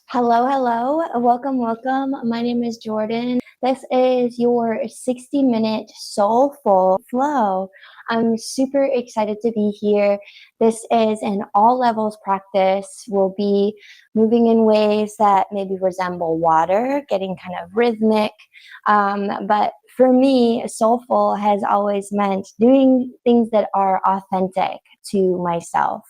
Hello, hello. Welcome, welcome. My name is Jordan. This is your 60-minute soulful flow. I'm super excited to be here. This is an all levels practice. We'll be moving in ways that maybe resemble water, getting kind of rhythmic. But for me, soulful has always meant doing things that are authentic to myself.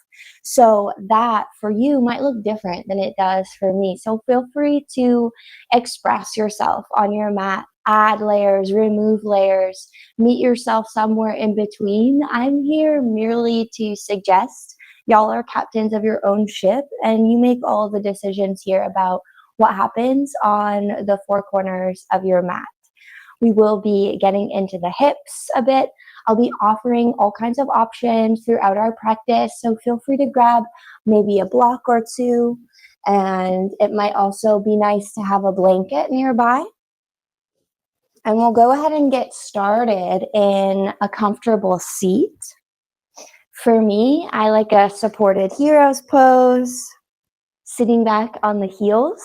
So that for you might look different than it does for me. So feel free to express yourself on your mat, add layers, remove layers, meet yourself somewhere in between. I'm here merely to suggest. Y'all are captains of your own ship, and you make all the decisions here about what happens on the four corners of your mat. We will be getting into the hips a bit. I'll be offering all kinds of options throughout our practice, so feel free to grab maybe a block or two, and it might also be nice to have a blanket nearby. And we'll go ahead and get started in a comfortable seat. For me, I like a supported hero's pose, sitting back on the heels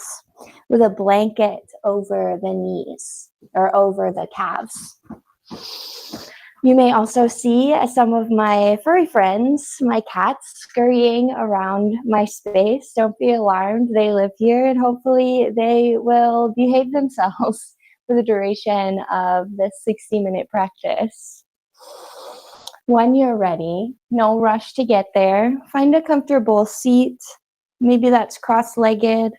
with a blanket over the knees or over the calves. You may also see some of my furry friends, my cats, scurrying around my space. Don't be alarmed, they live here, and hopefully they will behave themselves for the duration of this 60-minute practice. When you're ready, no rush to get there. Find a comfortable seat. Maybe that's cross-legged.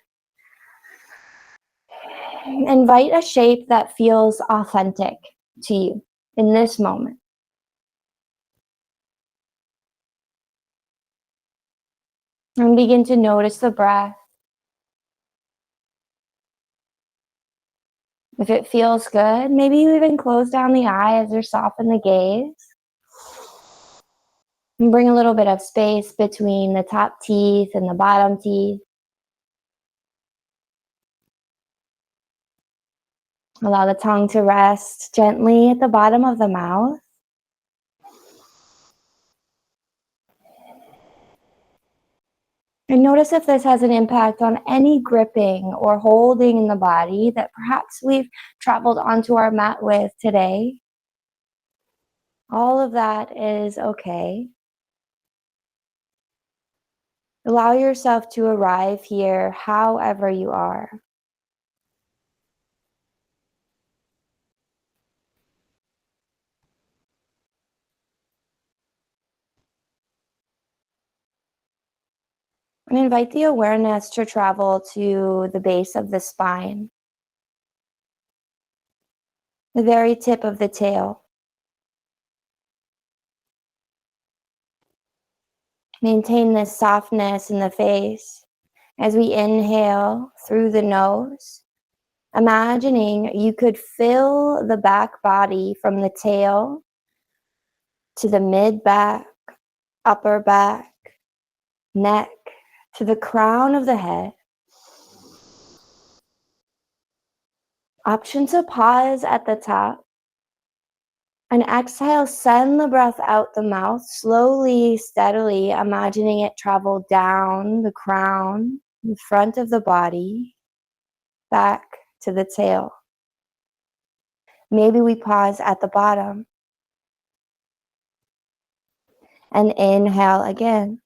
Invite a shape that feels authentic to you in this moment. And begin to notice the breath. If it feels good, maybe you even close down the eyes or soften the gaze. And bring a little bit of space between the top teeth and the bottom teeth. Allow the tongue to rest gently at the bottom of the mouth. And notice if this has an impact on any gripping or holding in the body that perhaps we've traveled onto our mat with today. All of that is okay. Allow yourself to arrive here however you are. And invite the awareness to travel to the base of the spine, the very tip of the tail. Maintain this softness in the face as we inhale through the nose, imagining you could fill the back body from the tail to the mid-back, upper back, neck, to the crown of the head. Option to pause at the top. And exhale, send the breath out the mouth, slowly, steadily, imagining it travel down the crown, the front of the body, back to the tail. Maybe we pause at the bottom. And inhale again.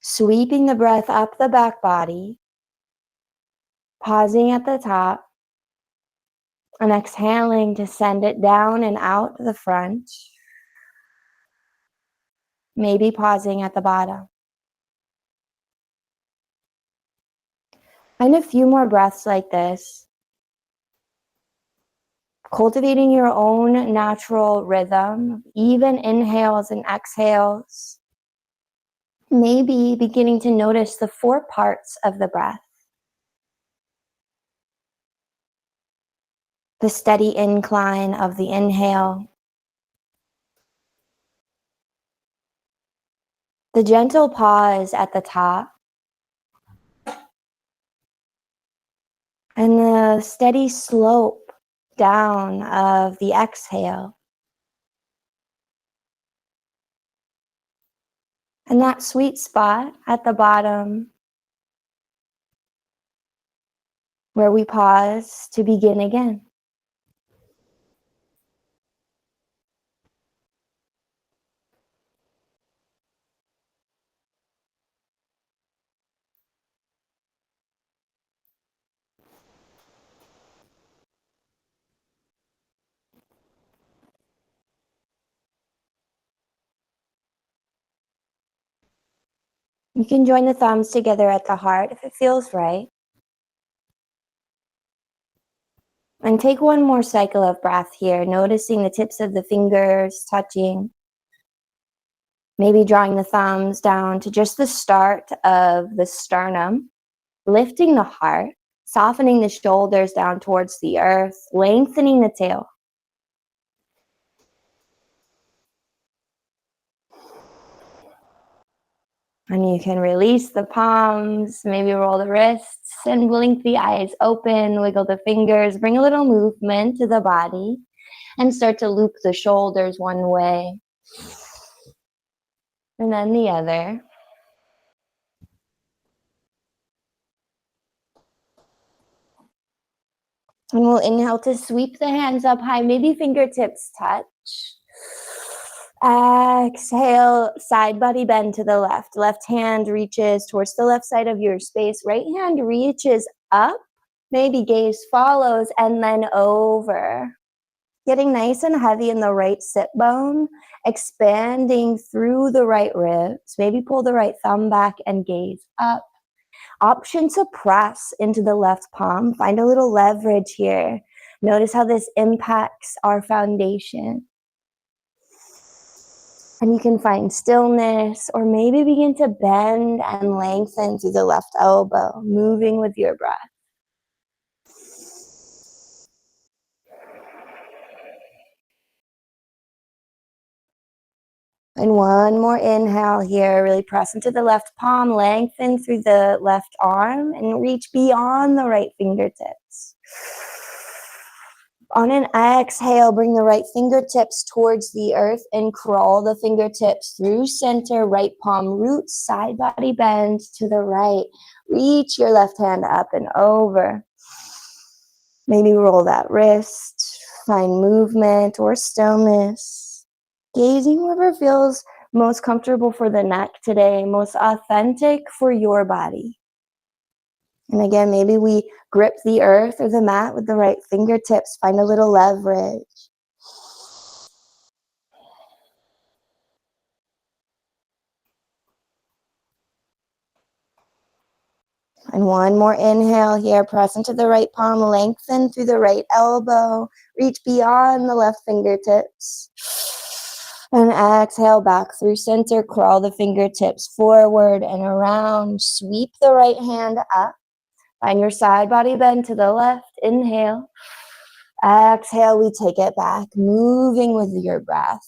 Sweeping the breath up the back body, pausing at the top, and exhaling to send it down and out the front. Maybe pausing at the bottom. And a few more breaths like this. Cultivating your own natural rhythm, even inhales and exhales. Maybe beginning to notice the four parts of the breath. The steady incline of the inhale. The gentle pause at the top. And the steady slope down of the exhale. And that sweet spot at the bottom where we pause to begin again. You can join the thumbs together at the heart if it feels right. And take one more cycle of breath here, noticing the tips of the fingers touching. Maybe drawing the thumbs down to just the start of the sternum, lifting the heart, softening the shoulders down towards the earth, lengthening the tail. And you can release the palms, maybe roll the wrists and blink the eyes open, wiggle the fingers, bring a little movement to the body and start to loop the shoulders one way and then the other. And we'll inhale to sweep the hands up high, maybe fingertips touch. Exhale, side body bend to the left. Left hand reaches towards the left side of your space. Right hand reaches up, maybe gaze follows, and then over. Getting nice and heavy in the right sit bone, expanding through the right ribs. Maybe pull the right thumb back and gaze up. Option to press into the left palm. Find a little leverage here. Notice how this impacts our foundation. And you can find stillness or maybe begin to bend and lengthen through the left elbow, moving with your breath. And one more inhale here. Really press into the left palm, lengthen through the left arm and reach beyond the right fingertips. On an exhale, bring the right fingertips towards the earth and crawl the fingertips through center, right palm roots, side body bend to the right. Reach your left hand up and over. Maybe roll that wrist, find movement or stillness. Gazing wherever feels most comfortable for the neck today, most authentic for your body. And again, maybe we grip the earth or the mat with the right fingertips, find a little leverage. And one more inhale here, press into the right palm, lengthen through the right elbow, reach beyond the left fingertips. And exhale back through center, crawl the fingertips forward and around, sweep the right hand up. Find your side body bend to the left, inhale. Exhale, we take it back, moving with your breath.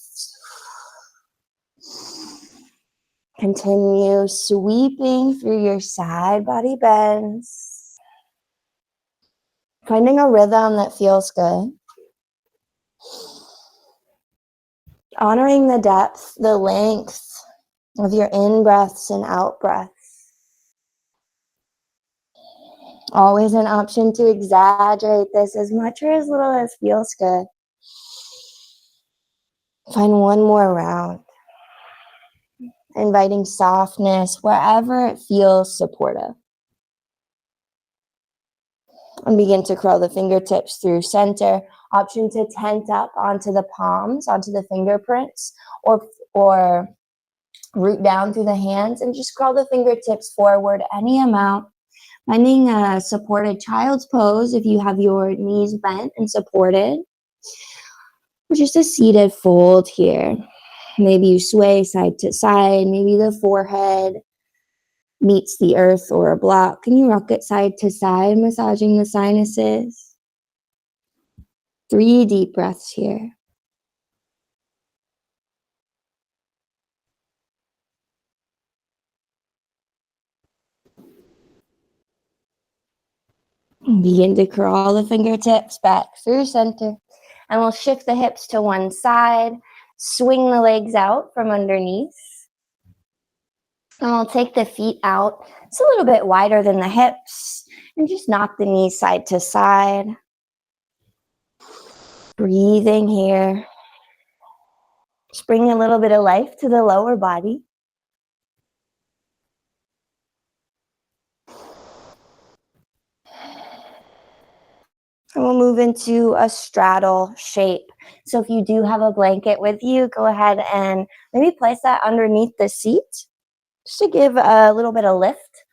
Continue sweeping through your side body bends. Finding a rhythm that feels good. Honoring the depth, the length of your in-breaths and out-breaths. Always an option to exaggerate this as much or as little as feels good. Find one more round. Inviting softness wherever it feels supportive. And begin to curl the fingertips through center. Option to tent up onto the palms, onto the fingerprints, or root down through the hands and just curl the fingertips forward any amount. Finding a supported child's pose if you have your knees bent and supported. Or just a seated fold here. Maybe you sway side to side. Maybe the forehead meets the earth or a block. Can you rock it side to side, massaging the sinuses? 3 deep breaths here. Begin to crawl the fingertips back through center. And we'll shift the hips to one side. Swing the legs out from underneath. And we'll take the feet out. It's a little bit wider than the hips. And just knock the knees side to side. Breathing here. Just bring a little bit of life to the lower body. And we'll move into a straddle shape. So if you do have a blanket with you, go ahead and maybe place that underneath the seat just to give a little bit of lift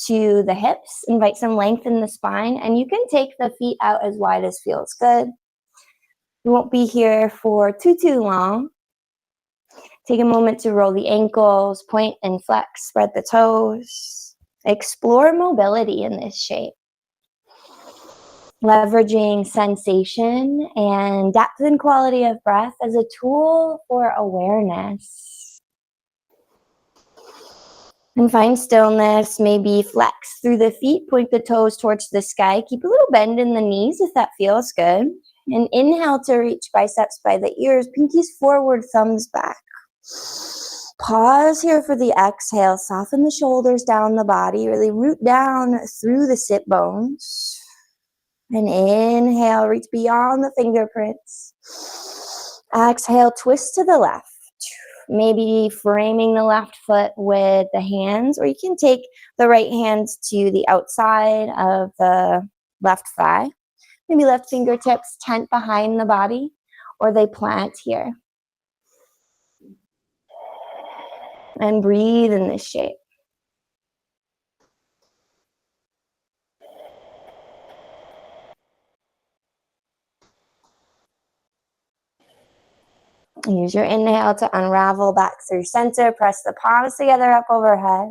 to the hips. Invite some length in the spine, and you can take the feet out as wide as feels good. We won't be here for too long. Take a moment to roll the ankles, point and flex, spread the toes. Explore mobility in this shape. Leveraging sensation and depth and quality of breath as a tool for awareness. And find stillness, maybe flex through the feet, point the toes towards the sky. Keep a little bend in the knees if that feels good. And inhale to reach biceps by the ears, pinkies forward, thumbs back. Pause here for the exhale. Soften the shoulders down the body. Really root down through the sit bones. And inhale, reach beyond the fingerprints. Exhale, twist to the left. Maybe framing the left foot with the hands, or you can take the right hand to the outside of the left thigh. Maybe left fingertips tent behind the body, or they plant here. And breathe in this shape. Use your inhale to unravel back through center. Press the palms together up overhead.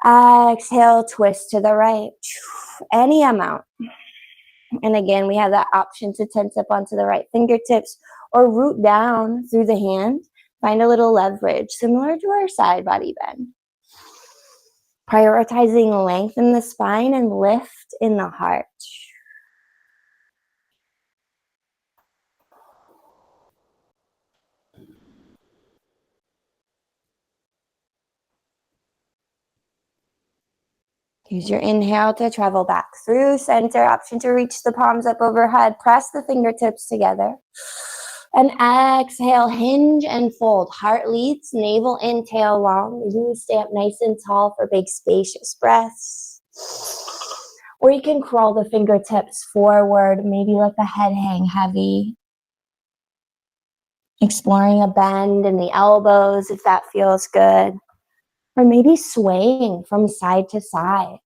Exhale, twist to the right. Any amount. And again, we have that option to tense up onto the right fingertips or root down through the hand. Find a little leverage, similar to our side body bend. Prioritizing length in the spine and lift in the heart. Use your inhale to travel back through center. Option to reach the palms up overhead. Press the fingertips together. And exhale, hinge and fold. Heart leads, navel in, tail long. Maybe we stay up nice and tall for big spacious breaths. Or you can crawl the fingertips forward. Maybe let the head hang heavy. Exploring a bend in the elbows if that feels good. Or maybe swaying from side to side.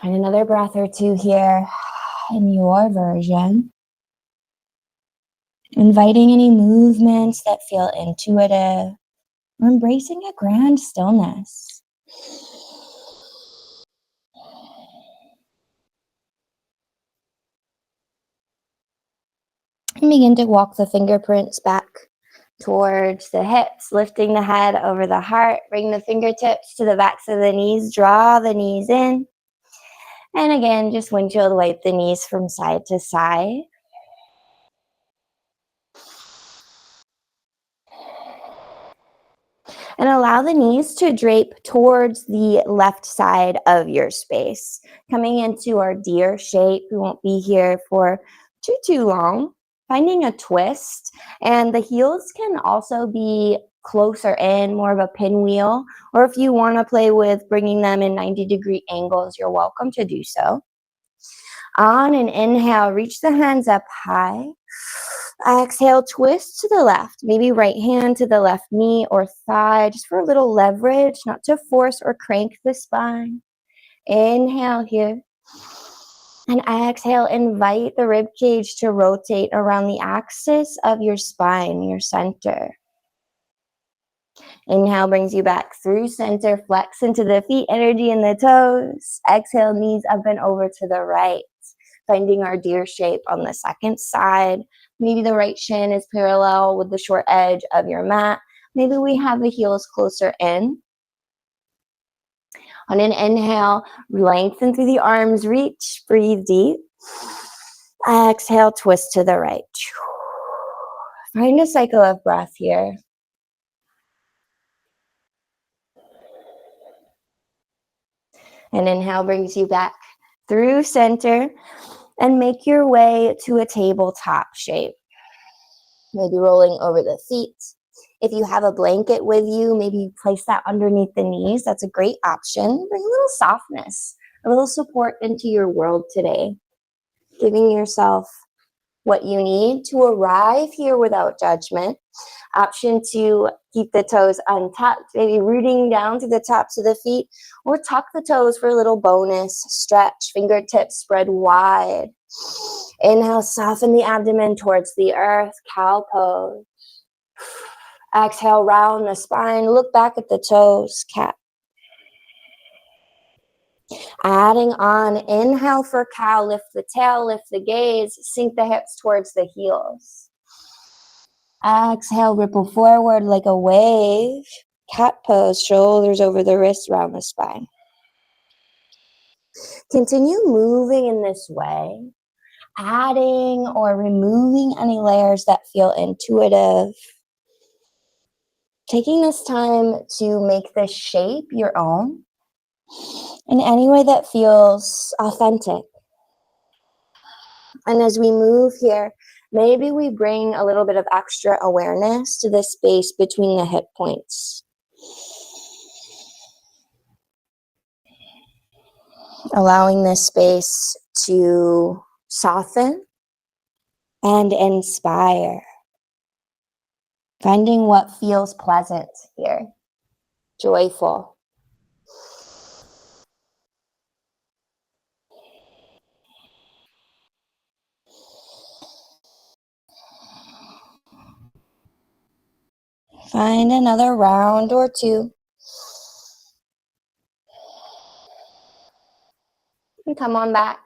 Find another breath or two here in your version. Inviting any movements that feel intuitive. Or embracing a grand stillness. And begin to walk the fingerprints back towards the hips, lifting the head over the heart. Bring the fingertips to the backs of the knees. Draw the knees in. And again, just windshield wipe the knees from side to side. And allow the knees to drape towards the left side of your space. Coming into our deer shape. We won't be here for too long. Finding a twist. And the heels can also be closer in, more of a pinwheel. Or if you want to play with bringing them in 90-degree angles, you're welcome to do so. On an inhale, reach the hands up high. Exhale, twist to the left. Maybe right hand to the left knee or thigh, just for a little leverage, not to force or crank the spine. Inhale here. And exhale, invite the rib cage to rotate around the axis of your spine, your center. Inhale brings you back through center, flex into the feet, energy in the toes. Exhale, knees up and over to the right. Finding our deer shape on the second side. Maybe the right shin is parallel with the short edge of your mat. Maybe we have the heels closer in. On an inhale, lengthen through the arms, reach, breathe deep. Exhale, twist to the right. Find a cycle of breath here. And inhale brings you back through center and make your way to a tabletop shape. Maybe rolling over the feet. If you have a blanket with you, maybe you place that underneath the knees. That's a great option. Bring a little softness, a little support into your world today. Giving yourself what you need to arrive here without judgment. Option 2, keep the toes untucked, maybe rooting down to the tops of the feet, or tuck the toes for a little bonus stretch. Fingertips spread wide. Inhale, soften the abdomen towards the earth, cow pose. Exhale, round the spine, look back at the toes, cat. Adding on, inhale for cow, lift the tail, lift the gaze, sink the hips towards the heels. Exhale, ripple forward like a wave. Cat pose, shoulders over the wrists, round the spine. Continue moving in this way, adding or removing any layers that feel intuitive. Taking this time to make this shape your own in any way that feels authentic. And as we move here, maybe we bring a little bit of extra awareness to the space between the hip points. Allowing this space to soften and inspire. Finding what feels pleasant here, joyful. Find another round or two. And come on back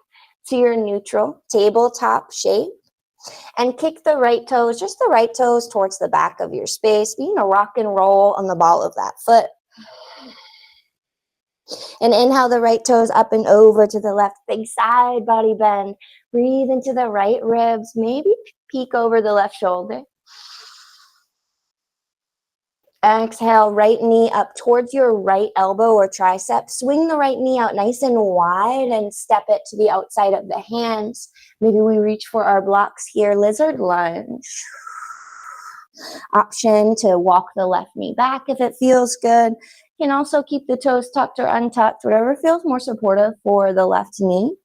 to your neutral tabletop shape. And kick the right toes, just the right toes towards the back of your space. Being a rock and roll on the ball of that foot. And inhale the right toes up and over to the left. Big side body bend. Breathe into the right ribs. Maybe peek over the left shoulder. Exhale, right knee up towards your right elbow or tricep. Swing the right knee out nice and wide and step it to the outside of the hands. Maybe we reach for our blocks here. Lizard lunge. Option to walk the left knee back if it feels good. You can also keep the toes tucked or untucked, whatever feels more supportive for the left knee.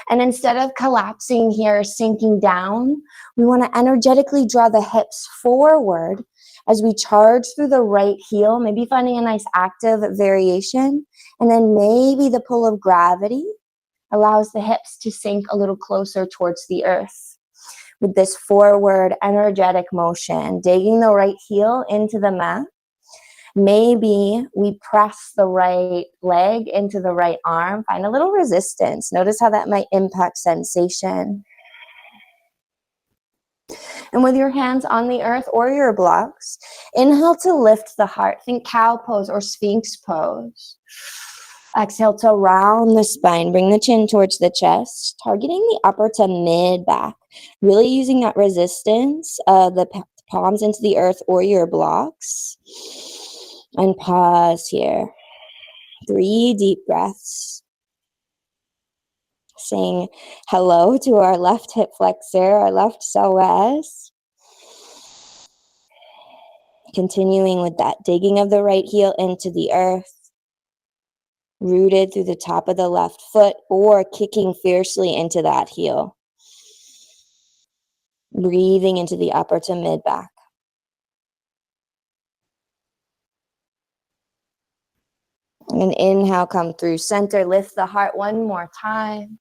And instead of collapsing here, sinking down, we want to energetically draw the hips forward as we charge through the right heel, maybe finding a nice active variation. And then maybe the pull of gravity allows the hips to sink a little closer towards the earth. With this forward energetic motion, digging the right heel into the mat. Maybe we press the right leg into the right arm. Find a little resistance. Notice how that might impact sensation. And with your hands on the earth or your blocks, inhale to lift the heart. Think cow pose or sphinx pose. Exhale to round the spine. Bring the chin towards the chest, targeting the upper to mid back. Really using that resistance of the palms into the earth or your blocks. And pause here. 3 deep breaths. Saying hello to our left hip flexor, our left psoas. Continuing with that digging of the right heel into the earth. Rooted through the top of the left foot or kicking fiercely into that heel. Breathing into the upper to mid back. And inhale, come through center, lift the heart one more time.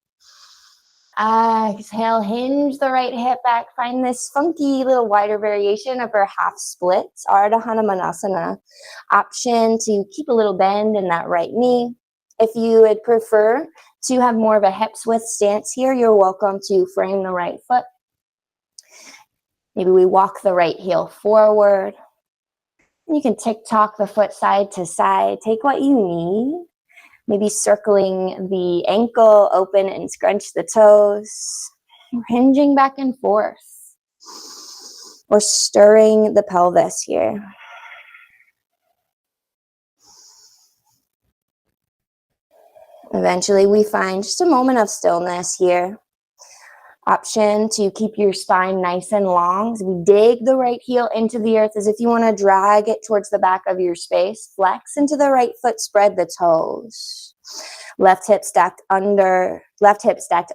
Exhale, hinge the right hip back. Find this funky little wider variation of our half splits, Ardha Hanumanasana. Option to keep a little bend in that right knee. If you would prefer to have more of a hips width stance here, you're welcome to frame the right foot. Maybe we walk the right heel forward. You can tick-tock the foot side to side. Take what you need. Maybe circling the ankle, open and scrunch the toes. Hinging back and forth. Or stirring the pelvis here. Eventually we find just a moment of stillness here. Option to keep your spine nice and long. So we dig the right heel into the earth as if you want to drag it towards the back of your space. Flex into the right foot, spread the toes. Left hip stacked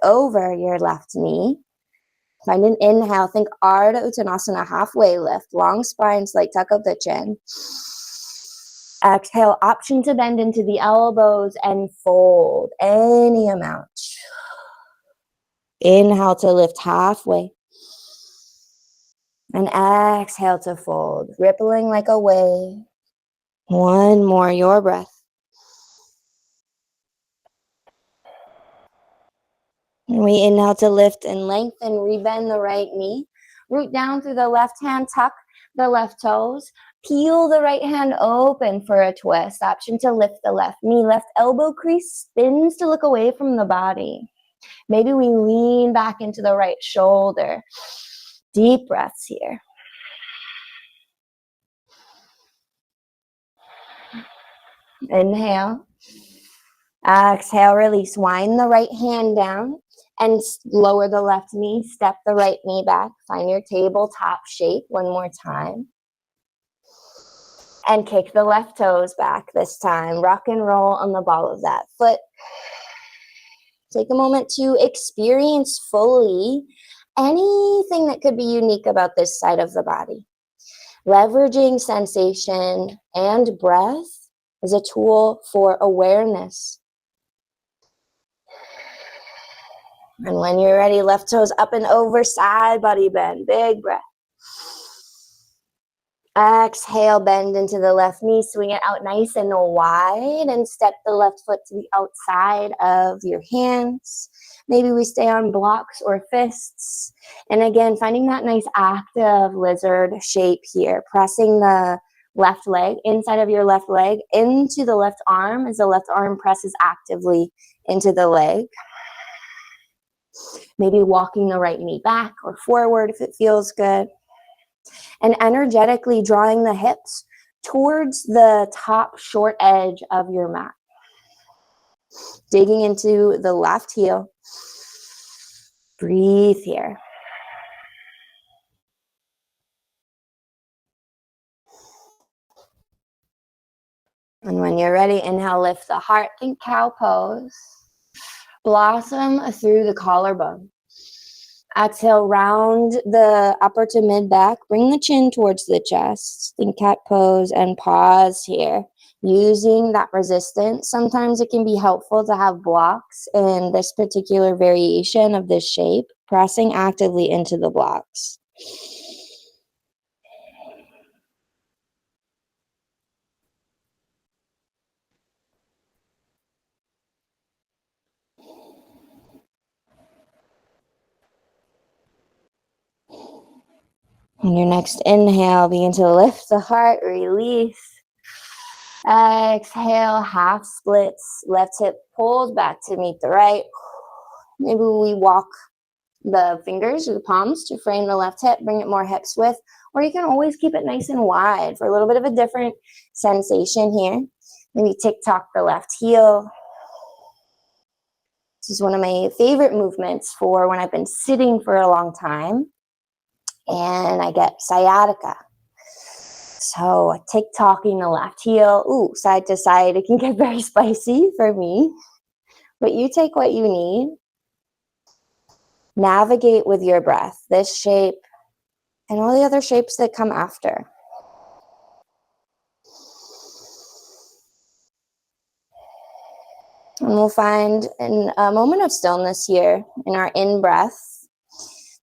over your left knee. Find an inhale. Think Ardha Uttanasana, halfway lift. Long spine, slight tuck of the chin. Exhale, option to bend into the elbows and fold any amount. Inhale to lift halfway. And exhale to fold, rippling like a wave. One more, your breath. And we inhale to lift and lengthen, rebend the right knee. Root down through the left hand, tuck the left toes. Peel the right hand open for a twist. Option to lift the left knee. Left elbow crease spins to look away from the body. Maybe we lean back into the right shoulder. Deep breaths here. Inhale. Exhale, release. Wind the right hand down and lower the left knee. Step the right knee back. Find your tabletop shape one more time. And kick the left toes back this time. Rock and roll on the ball of that foot. Take a moment to experience fully anything that could be unique about this side of the body. Leveraging sensation and breath is a tool for awareness. And when you're ready, left toes up and over, side body bend, big breath. Exhale, bend into the left knee, swing it out nice and wide, and step the left foot to the outside of your hands. Maybe we stay on blocks or fists. And again, finding that nice active lizard shape here, pressing the left leg, inside of your left leg, into the left arm as the left arm presses actively into the leg. Maybe walking the right knee back or forward if it feels good. And energetically drawing the hips towards the top short edge of your mat. Digging into the left heel. Breathe here. And when you're ready, inhale, lift the heart. Think cow pose. Blossom through the collarbone. Exhale, round the upper to mid back. Bring the chin towards the chest. Think cat pose and pause here. Using that resistance. Sometimes it can be helpful to have blocks in this particular variation of this shape. Pressing actively into the blocks. On your next inhale, begin to lift the heart, release. Exhale, half splits. Left hip pulls back to meet the right. Maybe we walk the fingers or the palms to frame the left hip, bring it more hips width, or you can always keep it nice and wide for a little bit of a different sensation here. Maybe tick-tock the left heel. This is one of my favorite movements for when I've been sitting for a long time and I get sciatica. So tick-tocking the left heel, ooh, side to side, it can get very spicy for me, but you take what you need. Navigate with your breath, this shape and all the other shapes that come after. And we'll find in a moment of stillness here in our in-breath,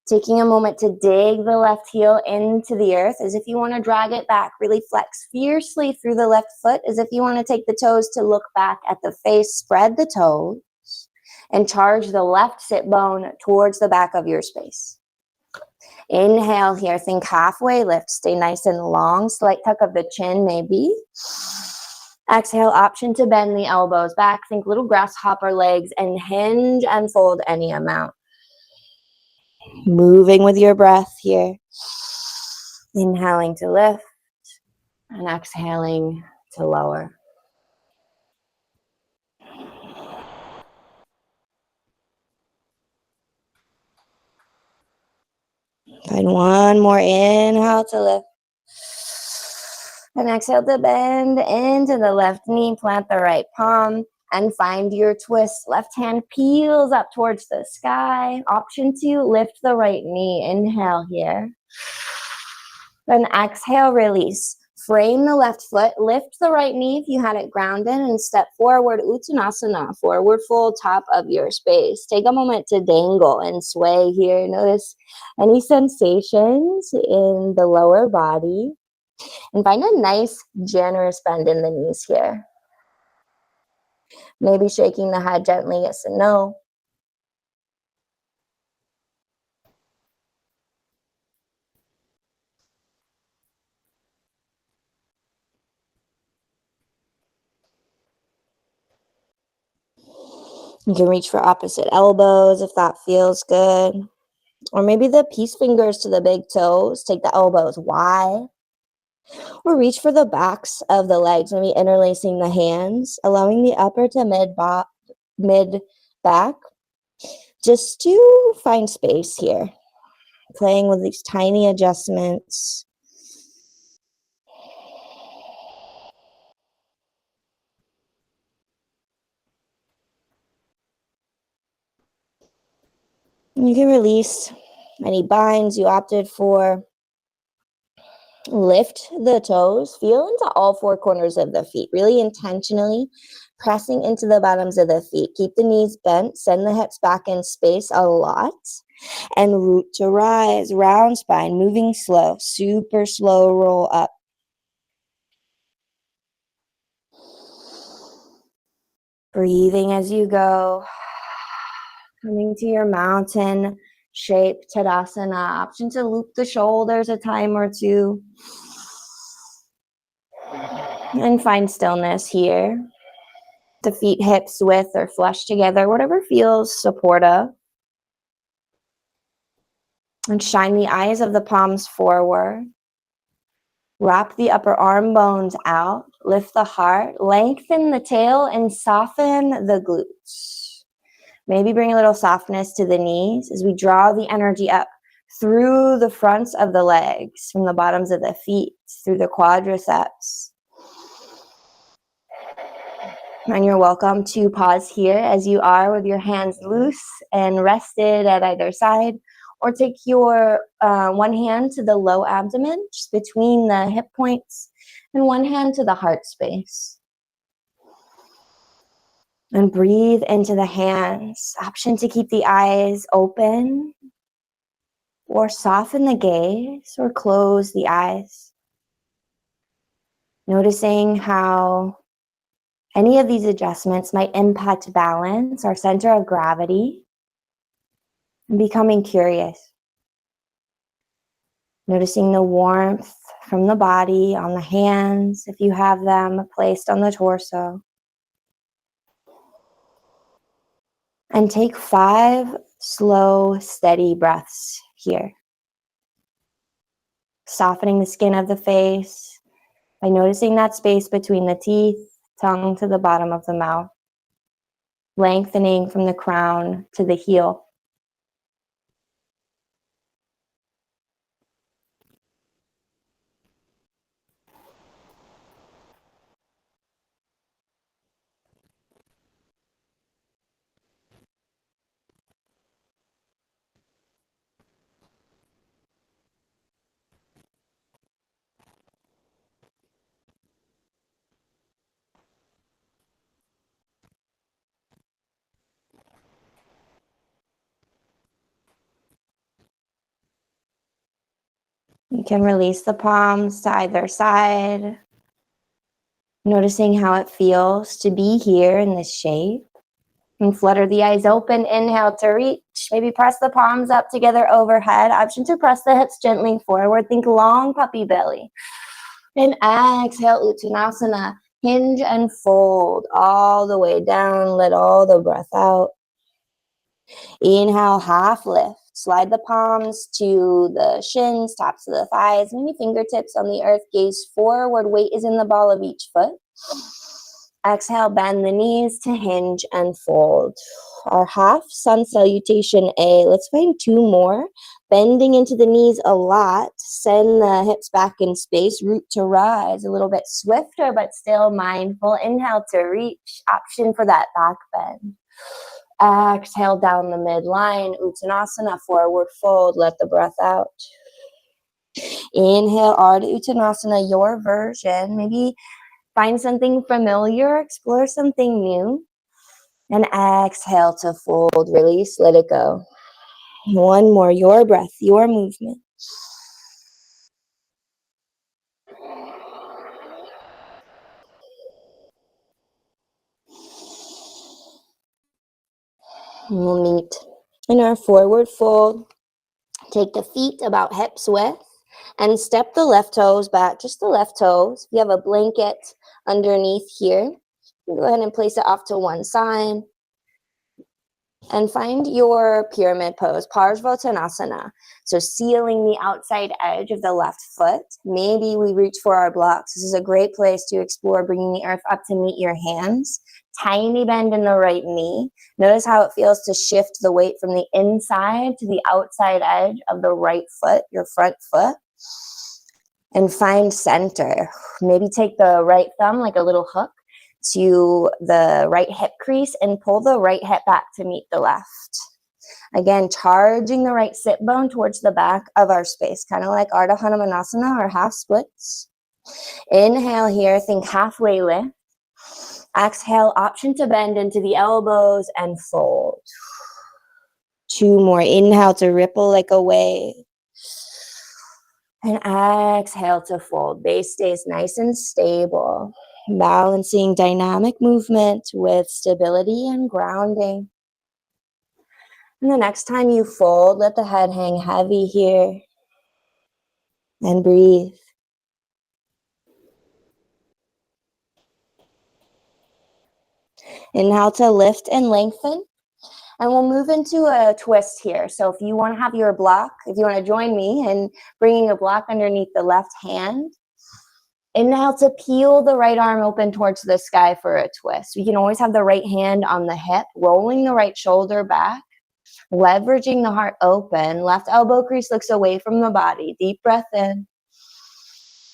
taking a moment to dig the left heel into the earth as if you want to drag it back. Really flex fiercely through the left foot as if you want to take the toes to look back at the face. Spread the toes and charge the left sit bone towards the back of your space. Inhale here. Think halfway lift. Stay nice and long. Slight tuck of the chin maybe. Exhale, option to bend the elbows back. Think little grasshopper legs and hinge and fold any amount. Moving with your breath here. Inhaling to lift and exhaling to lower. Find one more inhale to lift. And exhale to bend into the left knee. Plant the right palm and find your twist. Left hand peels up towards the sky. Option 2, lift the right knee. Inhale here. Then exhale, release. Frame the left foot, lift the right knee if you had it grounded, and step forward, Uttanasana, forward fold, top of your space. Take a moment to dangle and sway here. Notice any sensations in the lower body, and find a nice, generous bend in the knees here. Maybe shaking the head gently, yes and no. You can reach for opposite elbows if that feels good. Or maybe the peace fingers to the big toes. Take the elbows wide. Or reach for the backs of the legs, maybe interlacing the hands, allowing the upper to mid back, just to find space here. Playing with these tiny adjustments. You can release any binds you opted for. Lift the toes, feel into all four corners of the feet, really intentionally pressing into the bottoms of the feet. Keep the knees bent, send the hips back in space a lot, and root to rise, round spine, moving slow, super slow roll up. Breathing as you go, coming to your mountain shape, Tadasana. Option to loop the shoulders a time or two. And find stillness here. The feet hips width or flush together, whatever feels supportive. And shine the eyes of the palms forward. Wrap the upper arm bones out. Lift the heart. Lengthen the tail and soften the glutes. Maybe bring a little softness to the knees as we draw the energy up through the fronts of the legs, from the bottoms of the feet, through the quadriceps. And you're welcome to pause here as you are with your hands loose and rested at either side, or take your one hand to the low abdomen, just between the hip points, and one hand to the heart space. And breathe into the hands. Option to keep the eyes open, or soften the gaze, or close the eyes. Noticing how any of these adjustments might impact balance, our center of gravity, and becoming curious. Noticing the warmth from the body on the hands, if you have them placed on the torso. And take 5 slow, steady breaths here. Softening the skin of the face by noticing that space between the teeth, tongue to the bottom of the mouth. Lengthening from the crown to the heel. You can release the palms to either side, noticing how it feels to be here in this shape. And flutter the eyes open. Inhale to reach. Maybe press the palms up together overhead. Option to press the hips gently forward. Think long puppy belly. And exhale, Uttanasana. Hinge and fold all the way down. Let all the breath out. Inhale, half lift. Slide the palms to the shins, tops of the thighs, maybe fingertips on the earth. Gaze forward. Weight is in the ball of each foot. Exhale, bend the knees to hinge and fold. Our half sun salutation A. Let's find two more. Bending into the knees a lot. Send the hips back in space. Root to rise. A little bit swifter, but still mindful. Inhale to reach. Option for that back bend. Exhale down the midline. Uttanasana, forward fold. Let the breath out. Inhale, Ardha Uttanasana, your version. Maybe find something familiar, explore something new. And exhale to fold, release, let it go. One more, your breath, your movement. We'll meet in our forward fold. Take the feet about hips width and step the left toes back, just the left toes. If you have a blanket underneath here, go ahead and place it off to one side. And find your pyramid pose, Parsvottanasana. So sealing the outside edge of the left foot. Maybe we reach for our blocks. This is a great place to explore bringing the earth up to meet your hands. Tiny bend in the right knee. Notice how it feels to shift the weight from the inside to the outside edge of the right foot, your front foot. And find center. Maybe take the right thumb like a little hook to the right hip crease and pull the right hip back to meet the left. Again, charging the right sit bone towards the back of our space, kind of like Ardha Hanumanasana or half splits. Inhale here, think halfway lift. Exhale, option to bend into the elbows and fold. Two more. Inhale to ripple like a wave. And exhale to fold. Base stays nice and stable. Balancing dynamic movement with stability and grounding. And the next time you fold, let the head hang heavy here. And breathe. Inhale to lift and lengthen. And we'll move into a twist here. So if you want to have your block, if you want to join me in bringing a block underneath the left hand, inhale to peel the right arm open towards the sky for a twist. We can always have the right hand on the hip, rolling the right shoulder back, leveraging the heart open. Left elbow crease looks away from the body. Deep breath in.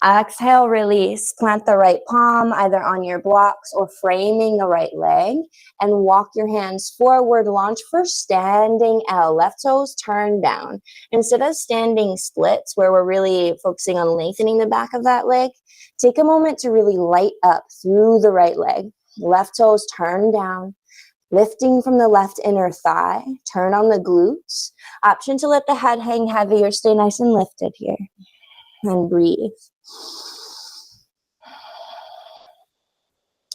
Exhale, release. Plant the right palm either on your blocks or framing the right leg. And walk your hands forward. Launch for standing L. Left toes turn down. Instead of standing splits, where we're really focusing on lengthening the back of that leg, take a moment to really light up through the right leg. Left toes turn down. Lifting from the left inner thigh. Turn on the glutes. Option to let the head hang heavy or stay nice and lifted here. And breathe.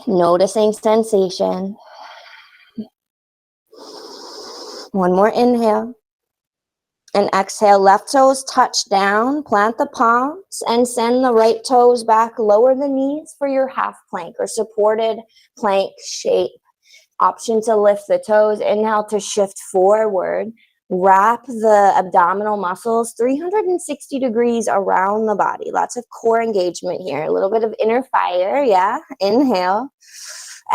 Noticing sensation. One more inhale. And exhale, left toes touch down, plant the palms, and send the right toes back. Lower the knees for your half plank or supported plank shape. Option to lift the toes. Inhale to shift forward. Wrap the abdominal muscles 360 degrees around the body. Lots of core engagement here. A little bit of inner fire, yeah. Inhale.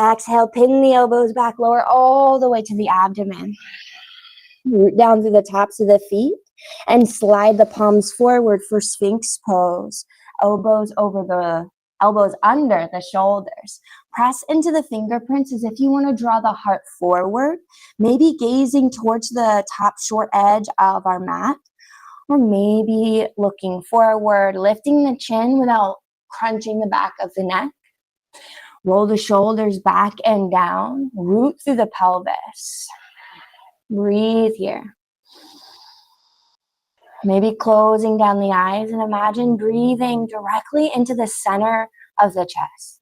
Exhale, pin the elbows back, lower all the way to the abdomen. Root down through the tops of the feet and slide the palms forward for Sphinx pose. Elbows under the shoulders. Press into the fingerprints as if you want to draw the heart forward, maybe gazing towards the top short edge of our mat, or maybe looking forward, lifting the chin without crunching the back of the neck. Roll the shoulders back and down, root through the pelvis. Breathe here. Maybe closing down the eyes and imagine breathing directly into the center of the chest.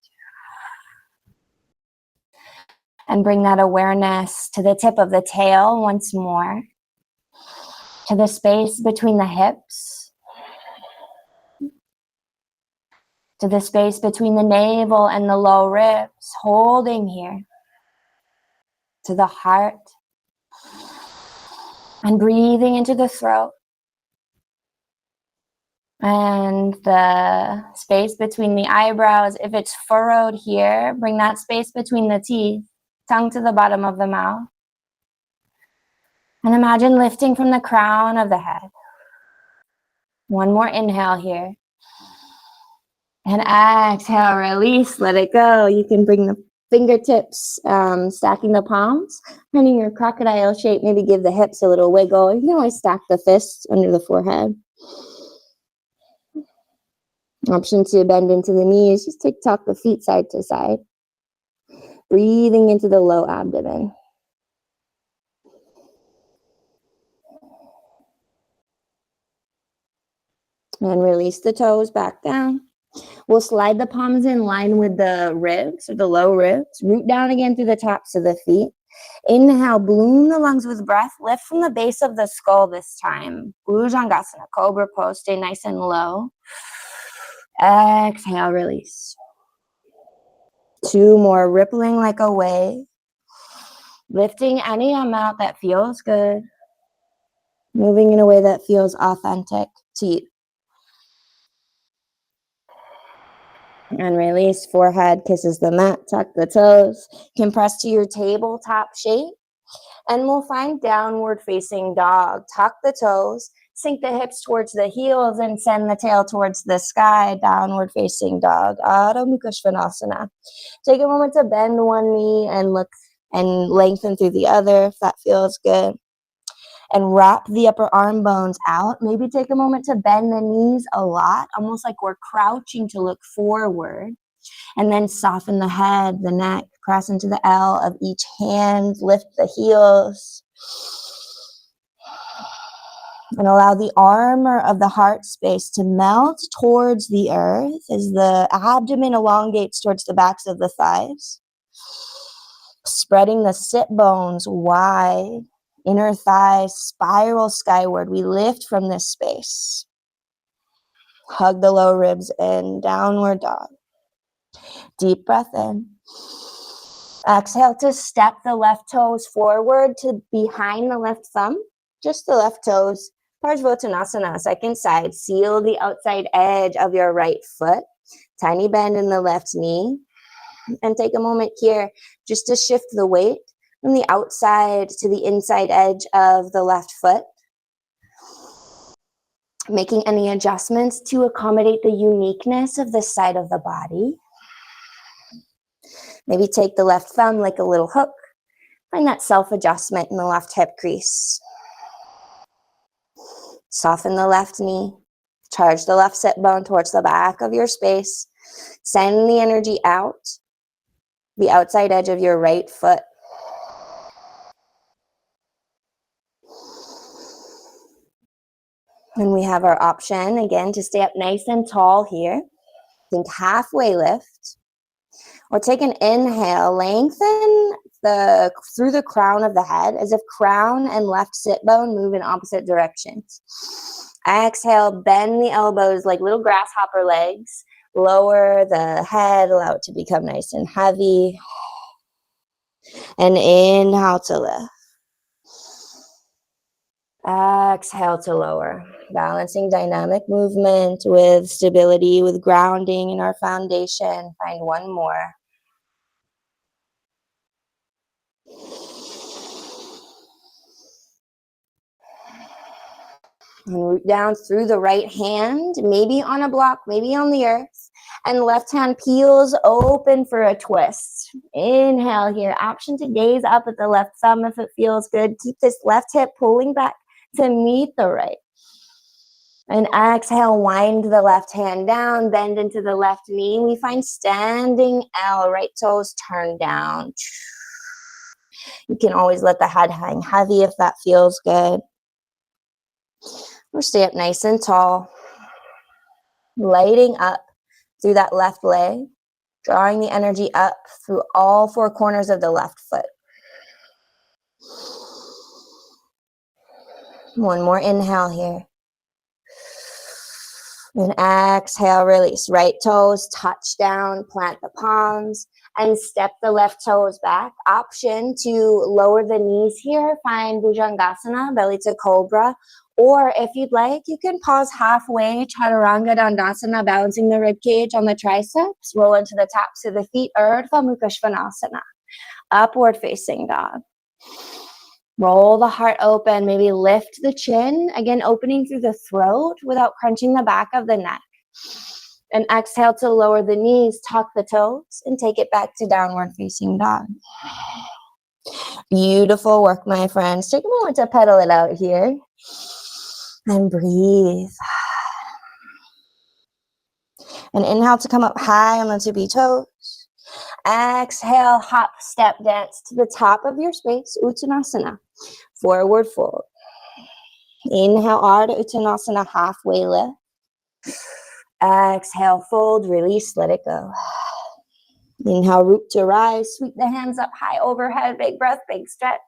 And bring that awareness to the tip of the tail once more, to the space between the hips, to the space between the navel and the low ribs, holding here, to the heart, and breathing into the throat. And the space between the eyebrows, if it's furrowed here, bring that space between the teeth, tongue to the bottom of the mouth. And imagine lifting from the crown of the head. One more inhale here. And exhale, release, let it go. You can bring the fingertips, stacking the palms, finding your crocodile shape, maybe give the hips a little wiggle. You can always stack the fists under the forehead. Option to bend into the knees, just tick-tock the feet side to side. Breathing into the low abdomen. And release the toes back down. We'll slide the palms in line with the ribs, or the low ribs. Root down again through the tops of the feet. Inhale, balloon the lungs with breath. Lift from the base of the skull this time. Bhujangasana, cobra pose. Stay nice and low. Exhale, release. 2 more, rippling like a wave. Lifting any amount that feels good. Moving in a way that feels authentic to you. And release, forehead kisses the mat, tuck the toes. Compress to your tabletop shape. And we'll find downward facing dog. Tuck the toes, sink the hips towards the heels, and send the tail towards the sky. Downward facing dog. Adho Mukha Svanasana. Take a moment to bend one knee and look and lengthen through the other if that feels good. And wrap the upper arm bones out. Maybe take a moment to bend the knees a lot, almost like we're crouching to look forward. And then soften the head, the neck, press into the L of each hand, lift the heels. And allow the armor of the heart space to melt towards the earth as the abdomen elongates towards the backs of the thighs. Spreading the sit bones wide, inner thighs spiral skyward. We lift from this space. Hug the low ribs in, downward dog. Deep breath in. Exhale to step the left toes forward to behind the left thumb. Just the left toes. Parsvottanasana, second side. Seal the outside edge of your right foot. Tiny bend in the left knee. And take a moment here just to shift the weight from the outside to the inside edge of the left foot. Making any adjustments to accommodate the uniqueness of this side of the body. Maybe take the left thumb like a little hook. Find that self-adjustment in the left hip crease. Soften the left knee. Charge the left sit bone towards the back of your space. Send the energy out the outside edge of your right foot. And we have our option, again, to stay up nice and tall here. Think halfway lift. Or take an inhale, lengthen through the crown of the head as if crown and left sit bone move in opposite directions. Exhale, bend the elbows like little grasshopper legs. Lower the head, allow it to become nice and heavy. And inhale to lift. Exhale to lower. Balancing dynamic movement with stability, with grounding in our foundation. Find one more. And root down through the right hand, maybe on a block, maybe on the earth. And left hand peels open for a twist. Inhale here. Option to gaze up at the left thumb if it feels good. Keep this left hip pulling back to meet the right. And exhale, wind the left hand down, bend into the left knee. We find standing L, right toes turn down. You can always let the head hang heavy if that feels good. Or stay up nice and tall. Lighting up through that left leg. Drawing the energy up through all 4 corners of the left foot. One more inhale here. And exhale, release. Right toes touch down, plant the palms, and step the left toes back. Option to lower the knees here. Find Bhujangasana, belly to cobra. Or if you'd like, you can pause halfway, Chaturanga Dandasana, balancing the rib cage on the triceps. Roll into the tops of the feet, Urdhva Mukha Svanasana, upward facing dog. Roll the heart open, maybe lift the chin, again opening through the throat without crunching the back of the neck. And exhale to lower the knees, tuck the toes, and take it back to downward facing dog. Beautiful work, my friends. Take a moment to pedal it out here. And breathe. And inhale to come up high on the tippy toes. Exhale, hop, step, dance to the top of your space, Uttanasana, forward fold. Inhale, Ardha Uttanasana, halfway lift. Exhale, fold, release, let it go. Inhale, root to rise, sweep the hands up high overhead, big breath, big stretch.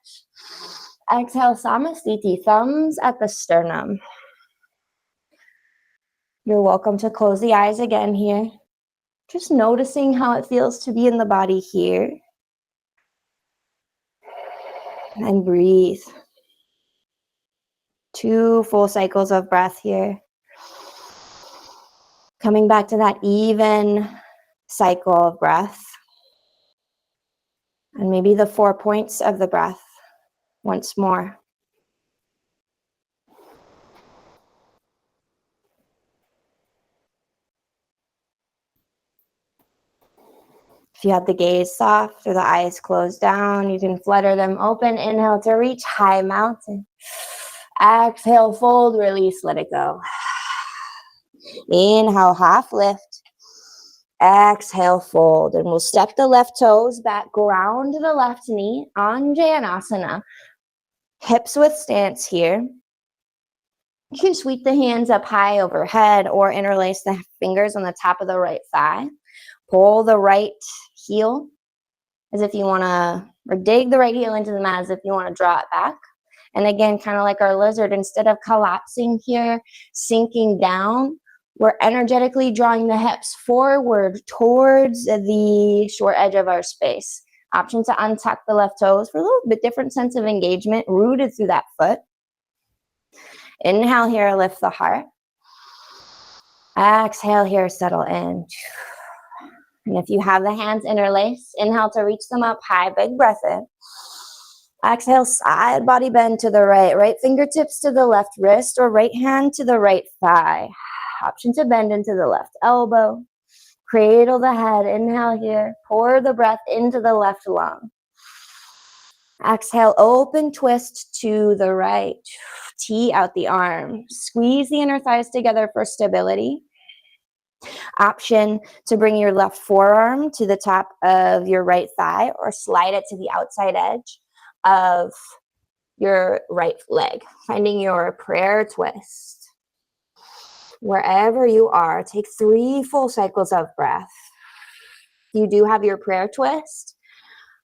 Exhale, Samasthiti, thumbs at the sternum. You're welcome to close the eyes again here. Just noticing how it feels to be in the body here. And breathe. 2 full cycles of breath here. Coming back to that even cycle of breath. And maybe the 4 points of the breath once more. If you have the gaze soft or the eyes closed down, you can flutter them open. Inhale to reach, high mountain. Exhale, fold, release, let it go. Inhale, half lift. Exhale, fold. And we'll step the left toes back, ground the left knee, Anjanasana. Hips width stance here. You can sweep the hands up high overhead or interlace the fingers on the top of the right thigh. Pull the right heel as if you want to, or dig the right heel into the mat as if you want to draw it back. And again, kind of like our lizard, instead of collapsing here, sinking down, we're energetically drawing the hips forward towards the short edge of our space. Option to untuck the left toes for a little bit different sense of engagement, rooted through that foot. Inhale here, lift the heart. Exhale here, settle in. And if you have the hands interlaced, inhale to reach them up high, big breath in. Exhale, side body bend to the right, right fingertips to the left wrist or right hand to the right thigh. Option to bend into the left elbow. Cradle the head, inhale here. Pour the breath into the left lung. Exhale, open twist to the right. Tee out the arm. Squeeze the inner thighs together for stability. Option to bring your left forearm to the top of your right thigh or slide it to the outside edge of your right leg. Finding your prayer twist. Wherever you are, take 3 full cycles of breath. You do have your prayer twist.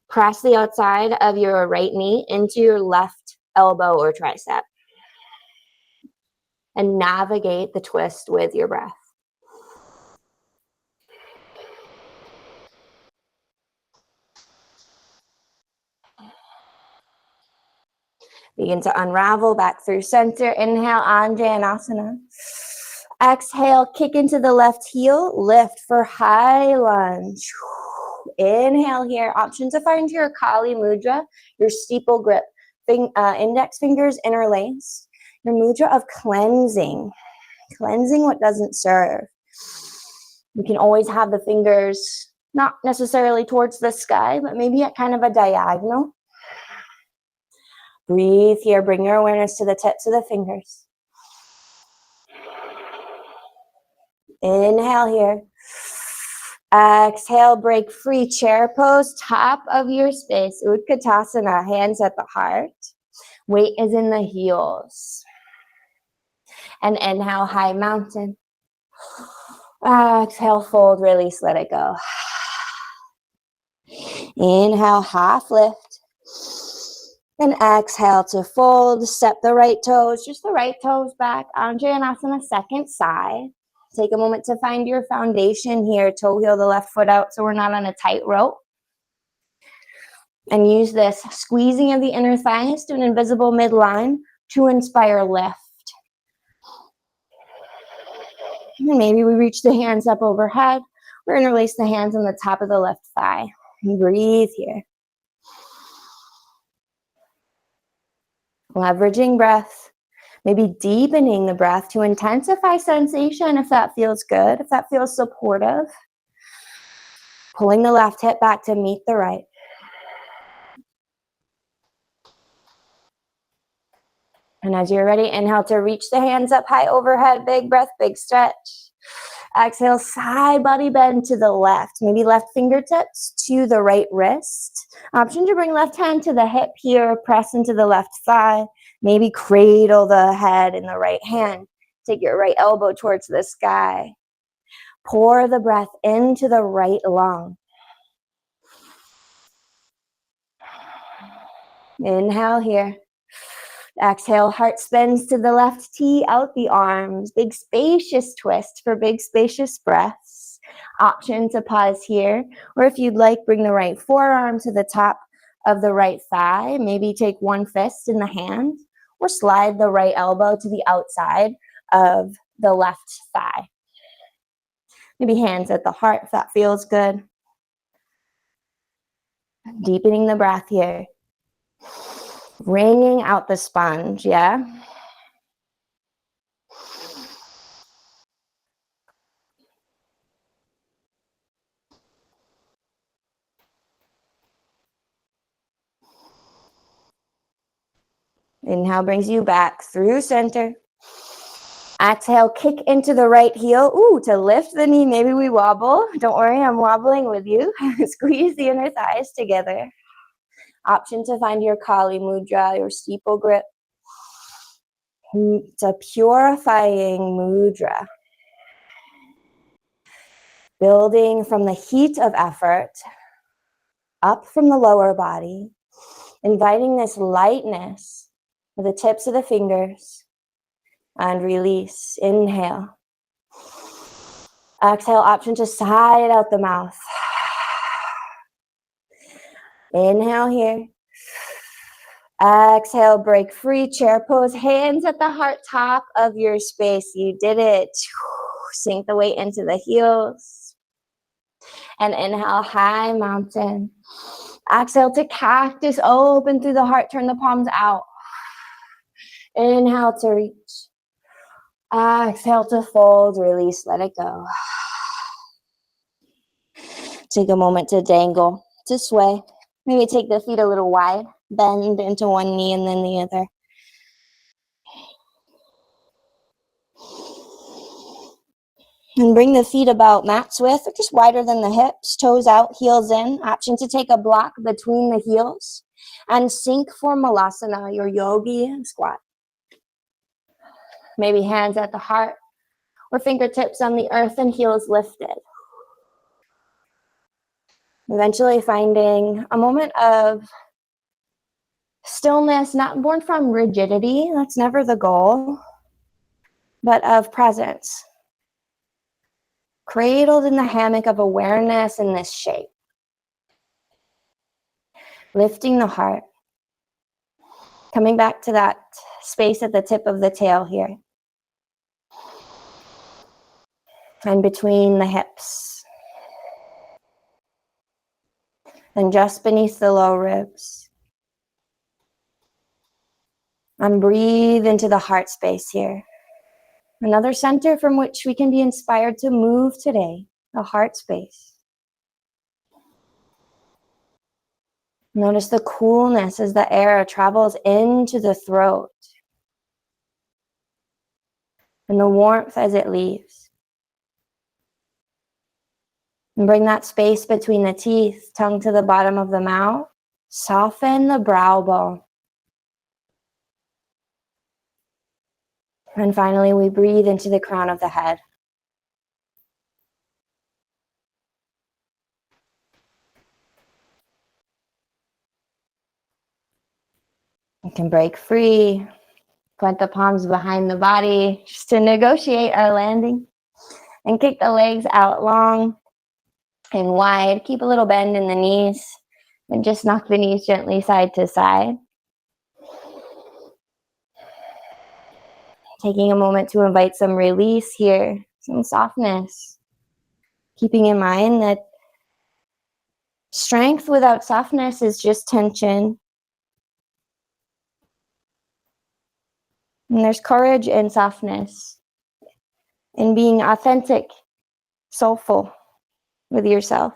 Press the outside of your right knee into your left elbow or tricep. And navigate the twist with your breath. Begin to unravel back through center. Inhale, Anjanasana. Exhale, kick into the left heel. Lift for high lunge. Inhale here. Option to find your Kali mudra, your steeple grip. Index fingers interlaced. Your mudra of cleansing. Cleansing what doesn't serve. You can always have the fingers not necessarily towards the sky, but maybe at kind of a diagonal. Breathe here. Bring your awareness to the tips of the fingers. Inhale here. Exhale, break free. Chair pose, top of your space. Utkatasana, hands at the heart. Weight is in the heels. And inhale, high mountain. Exhale, fold, release, let it go. Inhale, half lift. And exhale to fold. Step the right toes, just the right toes back. Anjanasana, second side. Take a moment to find your foundation here. Toe heel the left foot out so we're not on a tight rope. And use this squeezing of the inner thighs to an invisible midline to inspire lift. And maybe we reach the hands up overhead. We're going to release the hands on the top of the left thigh. And breathe here. Leveraging breath. Maybe deepening the breath to intensify sensation if that feels good, if that feels supportive. Pulling the left hip back to meet the right. And as you're ready, inhale to reach the hands up high overhead. Big breath, big stretch. Exhale, side body bend to the left. Maybe left fingertips to the right wrist. Option to bring left hand to the hip here. Press into the left thigh. Maybe cradle the head in the right hand. Take your right elbow towards the sky. Pour the breath into the right lung. Inhale here. Exhale, heart spins to the left, tee out the arms. Big spacious twist for big spacious breaths. Option to pause here. Or if you'd like, bring the right forearm to the top of the right thigh. Maybe take one fist in the hand. Or slide the right elbow to the outside of the left thigh. Maybe hands at the heart if that feels good. Deepening the breath here. Wringing out the sponge, yeah? Inhale brings you back through center. Exhale, kick into the right heel. Ooh, to lift the knee, maybe we wobble. Don't worry, I'm wobbling with you. Squeeze the inner thighs together. Option to find your Kali mudra, your steeple grip. It's a purifying mudra. Building from the heat of effort, up from the lower body, inviting this lightness with the tips of the fingers, and release. Inhale. Exhale, option to side out the mouth. Inhale here. Exhale, break free, chair pose, hands at the heart top of your space. You did it. Sink the weight into the heels. And inhale, high mountain. Exhale to cactus, open through the heart, turn the palms out. Inhale to reach. Exhale to fold, release, let it go. Take a moment to dangle, to sway. Maybe take the feet a little wide, bend into one knee and then the other. And bring the feet about mat's width, or just wider than the hips, toes out, heels in. Option to take a block between the heels and sink for malasana, your yogi squat. Maybe hands at the heart or fingertips on the earth and heels lifted. Eventually finding a moment of stillness, not born from rigidity, that's never the goal, but of presence. Cradled in the hammock of awareness in this shape. Lifting the heart. Coming back to that space at the tip of the tail here. And between the hips. And just beneath the low ribs. And breathe into the heart space here. Another center from which we can be inspired to move today, the heart space. Notice the coolness as the air travels into the throat. And the warmth as it leaves. And bring that space between the teeth, tongue to the bottom of the mouth. Soften the brow bone. And finally, we breathe into the crown of the head. We can break free. Plant the palms behind the body just to negotiate our landing. And kick the legs out long and wide. Keep a little bend in the knees and just knock the knees gently side to side. Taking a moment to invite some release here, some softness. Keeping in mind that strength without softness is just tension. And there's courage in softness, in being authentic, soulful with yourself.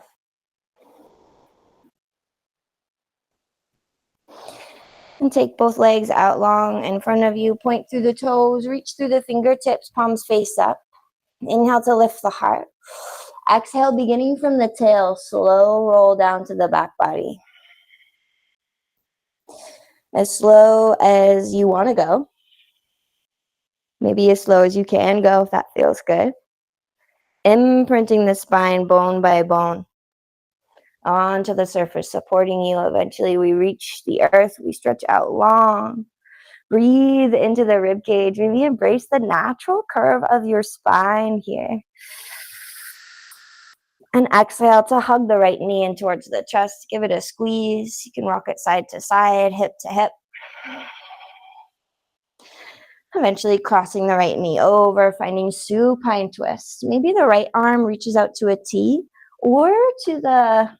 And take both legs out long in front of you. Point through the toes, reach through the fingertips, palms face up. Inhale to lift the heart. Exhale, beginning from the tail, slow roll down to the back body. As slow as you want to go. Maybe as slow as you can go if that feels good. Imprinting the spine bone by bone onto the surface, supporting you. Eventually we reach the earth, we stretch out long. Breathe into the rib cage. Maybe embrace the natural curve of your spine here. And exhale to hug the right knee in towards the chest. Give it a squeeze. You can rock it side to side, hip to hip. Eventually crossing the right knee over, finding supine twist. Maybe the right arm reaches out to a T or to the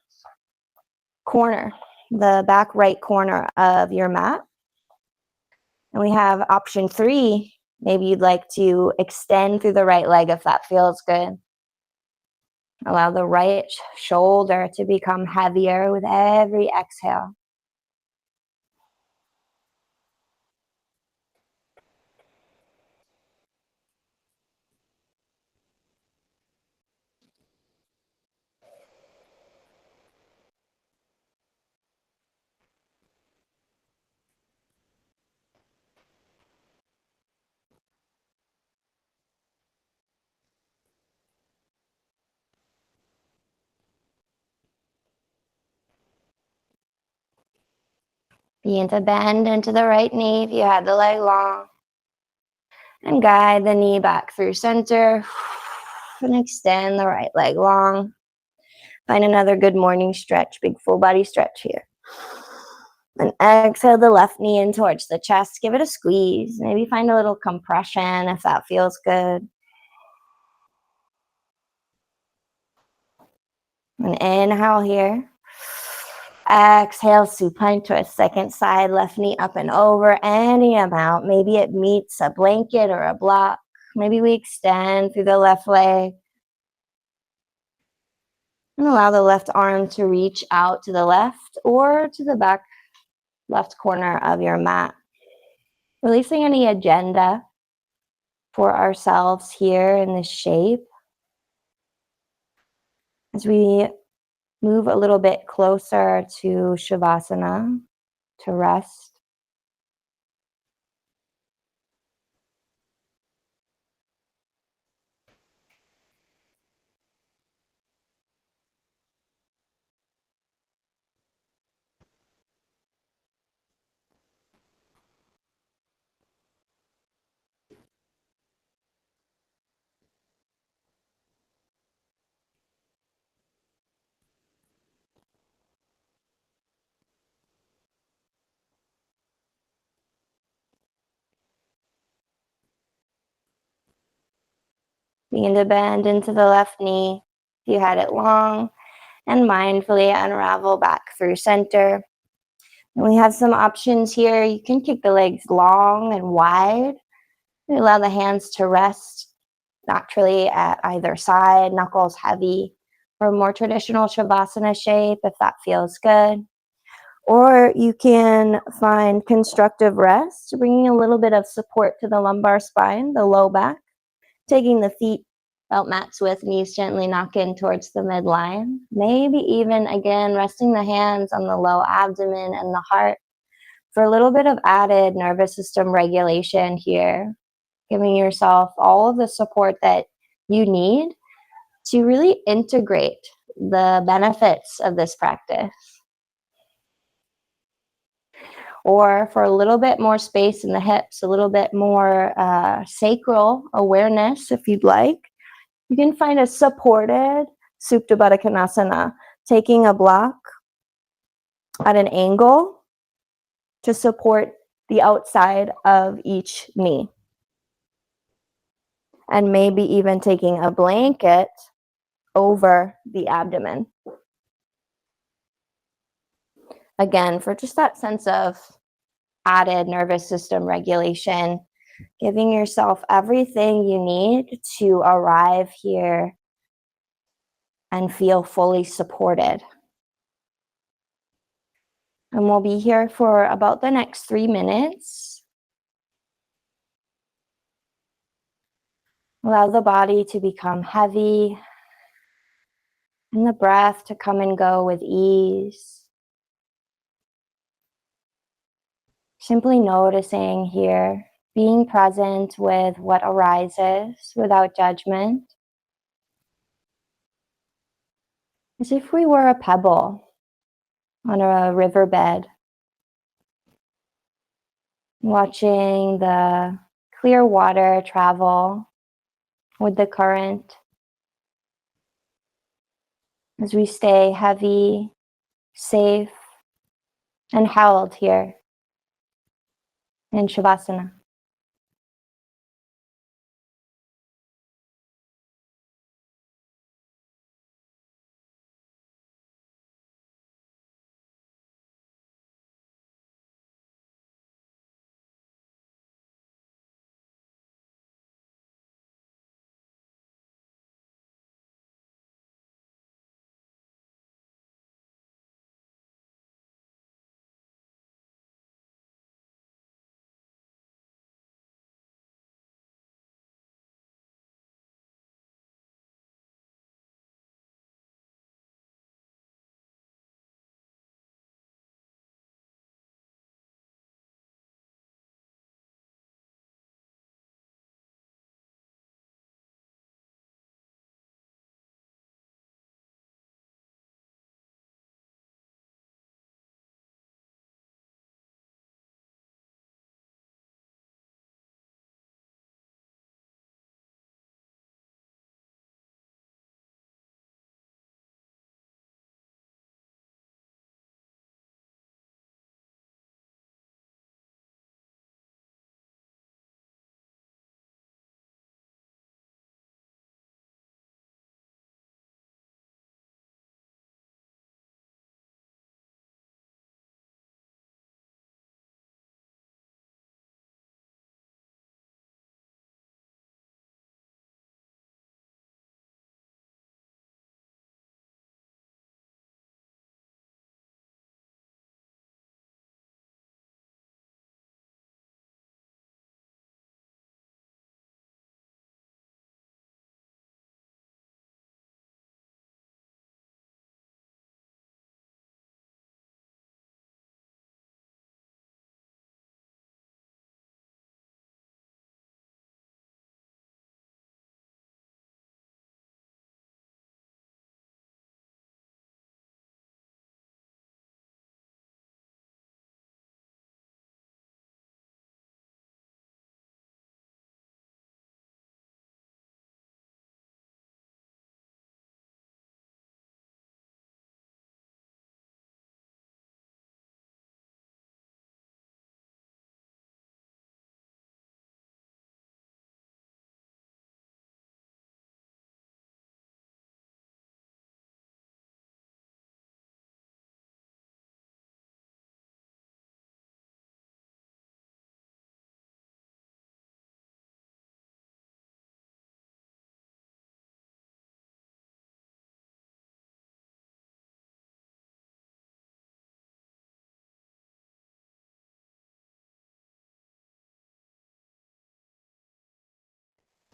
corner, the back right corner of your mat. And we have option 3. Maybe you'd like to extend through the right leg if that feels good. Allow the right shoulder to become heavier with every exhale. Begin to bend into the right knee if you had the leg long. And guide the knee back through center. And extend the right leg long. Find another good morning stretch, big full body stretch here. And exhale the left knee in towards the chest. Give it a squeeze. Maybe find a little compression if that feels good. And inhale here. Exhale, supine twist. Second side, left knee up and over. Any amount. Maybe it meets a blanket or a block. Maybe we extend through the left leg. And allow the left arm to reach out to the left or to the back left corner of your mat. Releasing any agenda for ourselves here in this shape. As we move a little bit closer to Shavasana, to rest. Begin to bend into the left knee if you had it long, and mindfully unravel back through center. And we have some options here. You can kick the legs long and wide. And allow the hands to rest naturally at either side, knuckles heavy, for a more traditional Shavasana shape if that feels good. Or you can find constructive rest, bringing a little bit of support to the lumbar spine, the low back. Taking the feet, belt mats with, knees gently knock in towards the midline. Maybe even, again, resting the hands on the low abdomen and the heart for a little bit of added nervous system regulation here. Giving yourself all of the support that you need to really integrate the benefits of this practice. Or for a little bit more space in the hips, a little bit more sacral awareness, if you'd like, You can find a supported Supta Baddha Konasana, taking a block at an angle to support the outside of each knee. And maybe even taking a blanket over the abdomen. Again, for just that sense of added nervous system regulation, giving yourself everything you need to arrive here and feel fully supported. And we'll be here for about the next 3 minutes. Allow the body to become heavy and the breath to come and go with ease. Simply noticing here, being present with what arises without judgment. As if we were a pebble on a riverbed, watching the clear water travel with the current as we stay heavy, safe, and held here in Shavasana.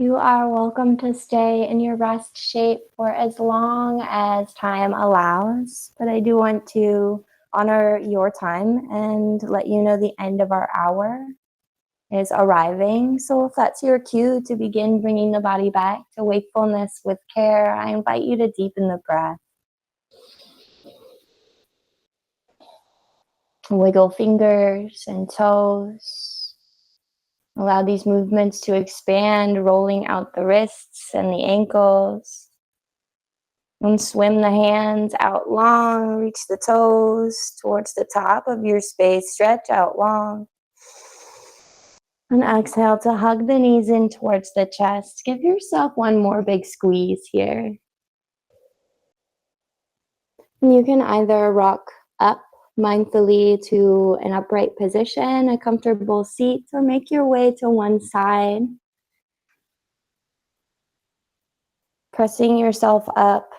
You are welcome to stay in your rest shape for as long as time allows, but I do want to honor your time and let you know the end of our hour is arriving. So if that's your cue to begin bringing the body back to wakefulness with care, I invite you to deepen the breath. Wiggle fingers and toes. Allow these movements to expand, rolling out the wrists and the ankles. And swim the hands out long, reach the toes towards the top of your space, stretch out long. And exhale to hug the knees in towards the chest. Give yourself one more big squeeze here. And you can either rock up mindfully to an upright position, a comfortable seat, or make your way to one side. Pressing yourself up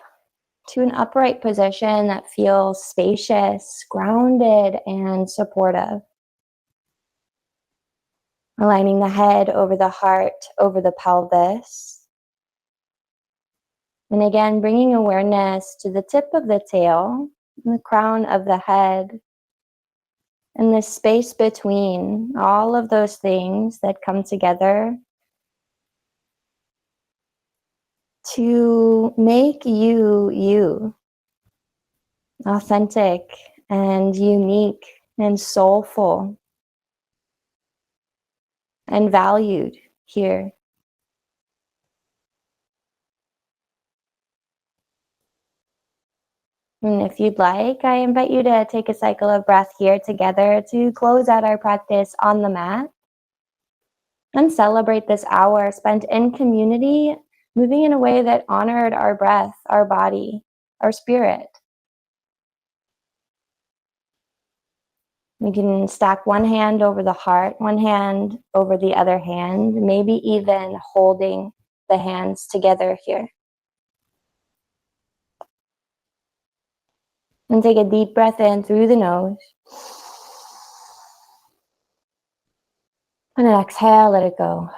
to an upright position that feels spacious, grounded, and supportive. Aligning the head over the heart, over the pelvis. And again, bringing awareness to the tip of the tail, and the crown of the head, and the space between all of those things that come together to make you, you. Authentic and unique and soulful and valued here. And if you'd like, I invite you to take a cycle of breath here together to close out our practice on the mat and celebrate this hour spent in community, moving in a way that honored our breath, our body, our spirit. You can stack one hand over the heart, one hand over the other hand, maybe even holding the hands together here. And take a deep breath in through the nose. And exhale, let it go.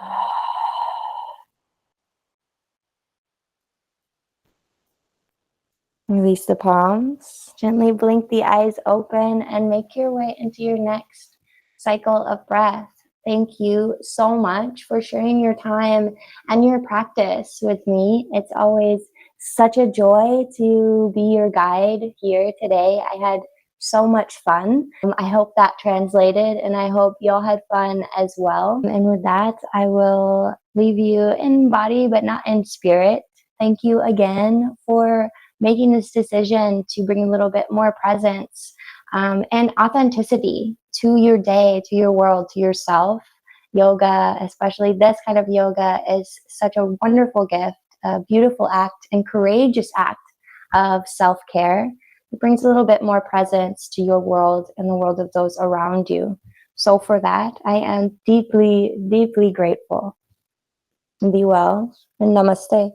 Release the palms. Gently blink the eyes open and make your way into your next cycle of breath. Thank you so much for sharing your time and your practice with me. It's always such a joy to be your guide here today. I had so much fun. I hope that translated, and I hope y'all had fun as well. And with that, I will leave you in body but not in spirit. Thank you again for making this decision to bring a little bit more presence and authenticity to your day, to your world, to yourself. Yoga, especially this kind of yoga, is such a wonderful gift, a beautiful act and courageous act of self-care. It brings a little bit more presence to your world and the world of those around you. So for that, I am deeply, deeply grateful. Be well and namaste.